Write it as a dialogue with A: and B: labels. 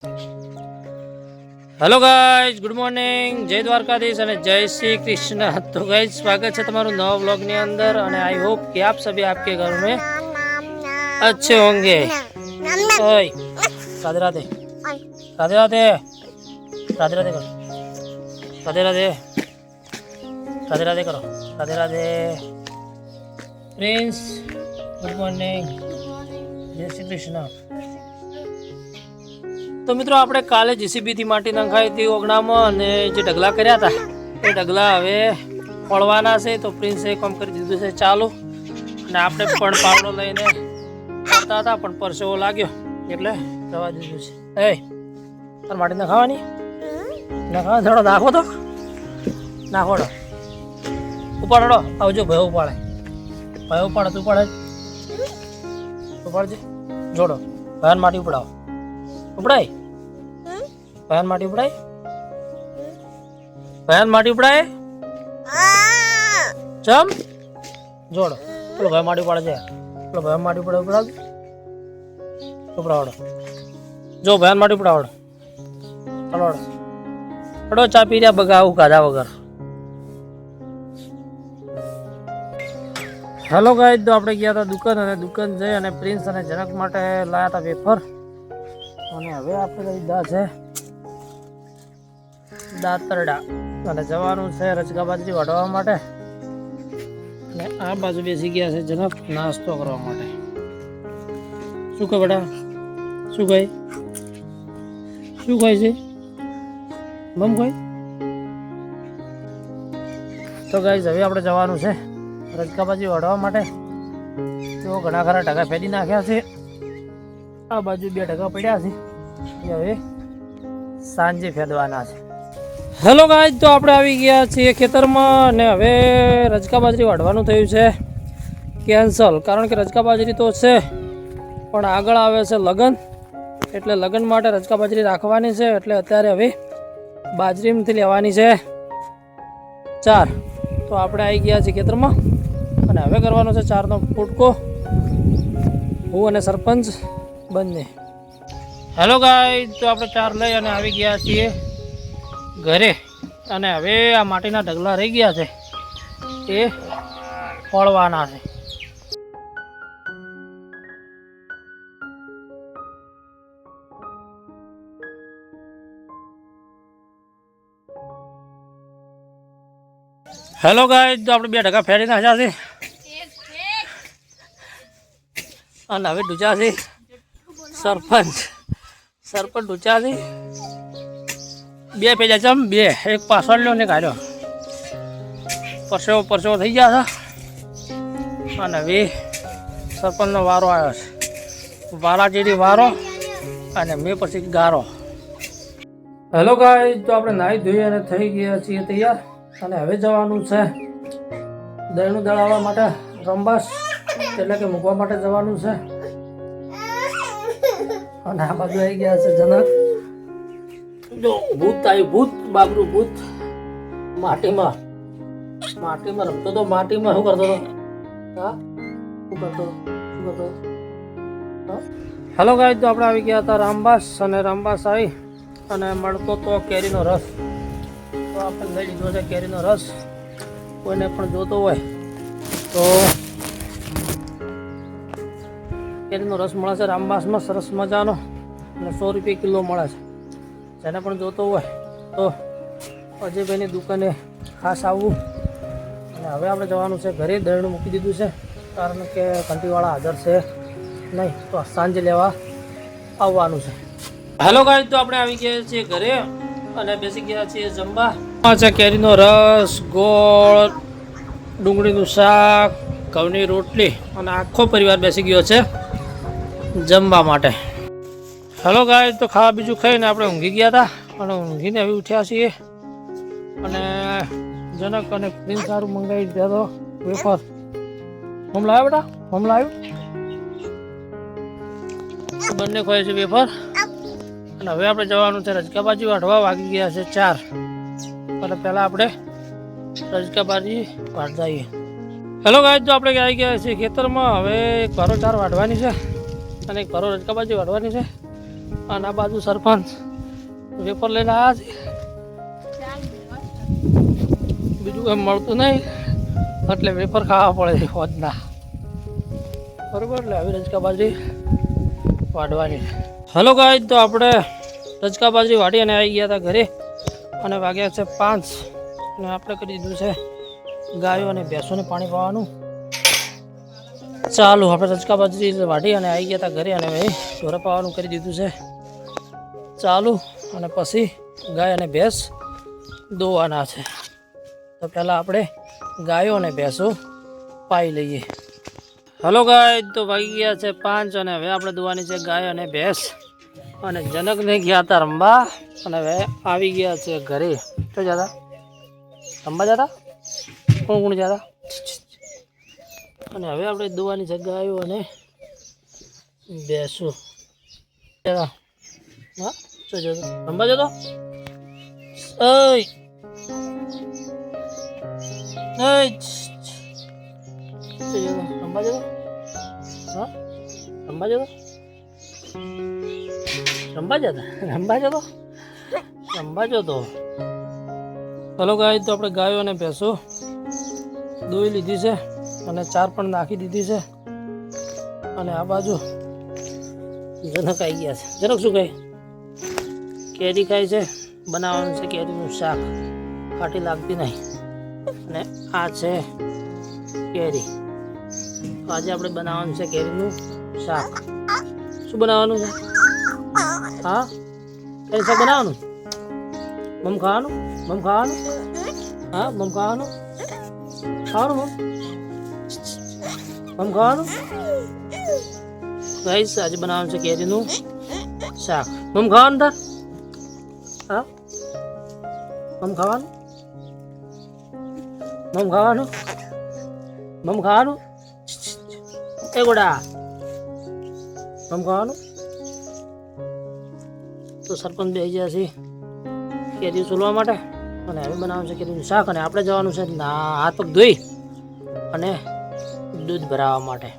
A: Hello guys, good morning, जय द्वारकाधीश અને જય શ્રી કૃષ્ણ। તો ગાइस સ્વાગત છે તમારું નવા વ્લોગ ની અંદર અને आई होप कि आप सभी आपके घर में अच्छे होंगे। ओए राधे राधे राधे राधे राधे राधे करो, राधे राधे राधे राधे करो, Radhe Radhe. Prince good morning, जय श्री कृष्ण। तो मित्रों આપણે કાલે જીસીબીથી માટી નંખાઈ હતી ઓગણામાં અને જે ઢગલા કર્યા હતા એ ઢગલા હવે ફોડવાના છે। તો પ્રિન્સે કામ કરી દીધું છે ચાલુ અને આપણે પણ પાવડો લઈને કરતા હતા પણ પરસેવો લાગ્યો એટલે જવા દીધું છે। એ તાર માટી નખાવાની નખાવા થોડો નાખો તો નાખોડો ઉપાડો આવજો ભાઈ ઉપાડે ભાઈ ઉપાડે તું ઉપાડે ઉપાડજે જોડો ભાઈ માટી ઉપડાવો ઉપડાય ભયાન માટી ઉપડાય ભયાન માટી ઉપડાય ચમ જોડો પેલો ભાઈ માટી ઉપાડે છે પેલો ભાઈ માટી ઉપડાવ ઉપડાવડો જો ભયાન માટી ઉપડાવડો ચલોડો હડો ચા પી રહ્યા બગાવું કાધા વગર। હેલો ગાઈસ, તો આપણે ગયા હતા દુકાન અને દુકાન જઈ અને પ્રિન્સ અને જનક માટે લાયા હતા વેફર અને હવે આપણે લીધા છે દાતરડા અને જવાનું છે રચકા બાજરી વાઢવા માટે અને આ બાજુ બેસી ગયા છે જનક નાસ્તો કરવા માટે। શું કહે બેટા શું કહે શું કહે છે મમ કહે? તો ગાઈસ હવે આપણે જવાનું છે રચકા બાજરી વાઢવા માટે। તો ઘણા ખરા ટકા ફેરી નાખ્યા છે, આ બાજુ 2 ટકા પડ્યા છે એ હવે સાંજે ફેદવાના છે। હેલો ગાઈસ, તો આપણે આવી ગયા છીએ ખેતરમાં અને હવે રચકા બાજરી વાઢવાનું થયું છે કેન્સલ, કારણ કે રચકા બાજરી તો છે પણ આગળ આવે છે લગ્ન, એટલે લગ્ન માટે રચકા બાજરી રાખવાની છે એટલે અત્યારે હવે બાજરીમાંથી લેવાની છે 4। તો આપણે આવી ગયા છીએ ખેતરમાં અને હવે કરવાનો છે 4નો ફૂટકો હું અને સરપંચ બંને। હેલો ગાઈસ, તો આપણે 4 લઈ અને આવી ગયા છીએ ઘરે અને હવે આ માટીના ઢગલા રહી ગયા છે એ ફોડવાના છે। હેલો ગાઈસ, તો આપણે 2 ટકા ફેરી નાખ્યા છે અને હવે ડૂચા છે સરપંચ ડૂચા છે 2 પેજા ચમ 2 એક પાછળ લ્યો ને કાઢ્યો પરસેવો થઈ ગયા છે અને હવે સરપંચનો વારો આવ્યો છે, વારા જેડી વારો અને મેં પછી ગારો। હેલો ગાઈસ, તો આપણે નાહી ધોઈ અને થઈ ગયા છીએ તૈયાર અને હવે જવાનું છે દહીંનું દળાવવા માટે રંબાસ એટલે કે મૂકવા માટે જવાનું છે અને આ બાજુ આવી ગયા છે જનક જો ભૂત આવ્યું ભૂત બાબરું ભૂત માટીમાં રમતો તો માટીમાં શું કરતો હતો હા શું કરતો હેલો ગાઈસ, તો આપણે આવી ગયા હતા રામબાસ અને રામબાસ આવી અને મળતો તો કેરીનો રસ, તો આપણે લઈ લીધો છે કેરીનો રસ। કોઈને પણ જોતો હોય તો કેરીનો રસ મળે છે રામબાસમાં સરસ મજાનો અને 100 રૂપિયા કિલો મળે છે। જેને પણ જોતો હોય તો અજયભાઈની દુકાને ખાસ આવવું। અને હવે આપણે જવાનું છે ઘરે, દળનું મૂકી દીધું છે કારણ કે ઘંટીવાળા હાજર છે નહીં તો સાંજે લેવા આવવાનું છે। હેલો ગાઈસ, તો આપણે આવી ગયા છીએ ઘરે અને બેસી ગયા છીએ જમવા। આ છે કેરીનો રસ, ગોળ, ડુંગળીનું શાક, ઘઉંની રોટલી અને આખો પરિવાર બેસી ગયો છે જમવા માટે। હેલો ગાઈસ, તો ખાવા બીજું ખાઈને આપણે ઊંઘી ગયા હતા અને ઊંઘીને હવે ઉઠ્યા છીએ અને જનક અને પ્રિન્સ સારું મંગાવી દીધા તો વેફર હોમ લાવ્યો બેટા હોમ લાવ્યો બંને ખોય છે વેફર અને હવે આપણે જવાનું છે રચકા બાજરી વાઢવા। વાગી ગયા છે 4 એટલે પહેલાં આપણે રચકા બાજરી વાઢતા આવીએ। હેલો ગાઈસ, તો આપણે આવી ગયા છીએ ખેતરમાં, હવે એક ભારો 4 વાઢવાની છે અને એક ભારો રચકા બાજરી વાઢવાની છે અને આ બાજુ સરપંચ વેફર લઈને આવ્યા છે. બીજું કંઈ મળતું નહીં એટલે વેફર ખાવા પડે હોજના. બરોબર, એટલે આવી રજકા બાજરી વાઢવાની. હલો ગાઈસ, તો આપણે રજકા બાજરી વાઢી અને આવી ગયા હતા ઘરે અને વાગ્યા છે 5 અને આપણે કરી દીધું છે ગાયો અને ભેંસોને પાણી પાવાનું ચાલુ. આપણે રજકા બાજરી વાઢી અને આવી ગયા હતા ઘરે અને હવે ઢોરા પાવાનું કરી દીધું છે ચાલુ. અને પછી ગાય અને ભેંસ દોવાના છે. તો પહેલાં આપણે ગાયો અને ભેંસો પાઈ લઈએ. હલો ગાય, તો વાગી ગયા છે 5 અને હવે આપણે દોવાની છે ગાય અને ભેંસ. અને જનકને ગયા હતા રમવા અને હવે આવી ગયા છે ઘરે. શું જતા રમવા જતા? કોણ કોણ જતા? અને હવે આપણે દોવાની છે ગાયો અને ભેંસો. જતા હા, શું જતો રમવા જતો? રમવા જતો? હા, રમવા જતો? રમવા જતા? રમવા જતો? રમવા જતો? હલો ગાય, તો આપણે ગાયો અને ભેંસો દોઈ લીધી છે અને 4 પણ નાખી દીધી છે. અને આ બાજુ જનક આવી ગયા છે. જનક શું કહે? કેરી ખાય છે, બનાવવાનું છે કેરીનું શાક, ખાટી લાગતી નહીં. અને આ છે કેરી. આજે આપણે બનાવવાનું છે કેરીનું શાક. શું બનાવવાનું છે? હા, કેરી શાક બનાવવાનું? મમ ખાવાનું? મમ ખાવાનું? હા, મમ ખાવાનું? ખાવાનું મમ ખાવાનું? ગાઈસ, આજે બનાવવાનું છે કેરીનું શાક. મમ ખાવાનું તાર? હા, મમ ખાવાનું? મમ ખાવાનું? મમ ખાવાનું? એ ગોડા મમ ખાવાનું? તો સરપંચ બેસી ગયા છે કેરી છોલવા માટે અને હવે બનાવવાનું છે કેરીનું શાક. અને આપણે જવાનું છે હાથ પગ ધોઈ અને દૂધ ભરાવવા માટે.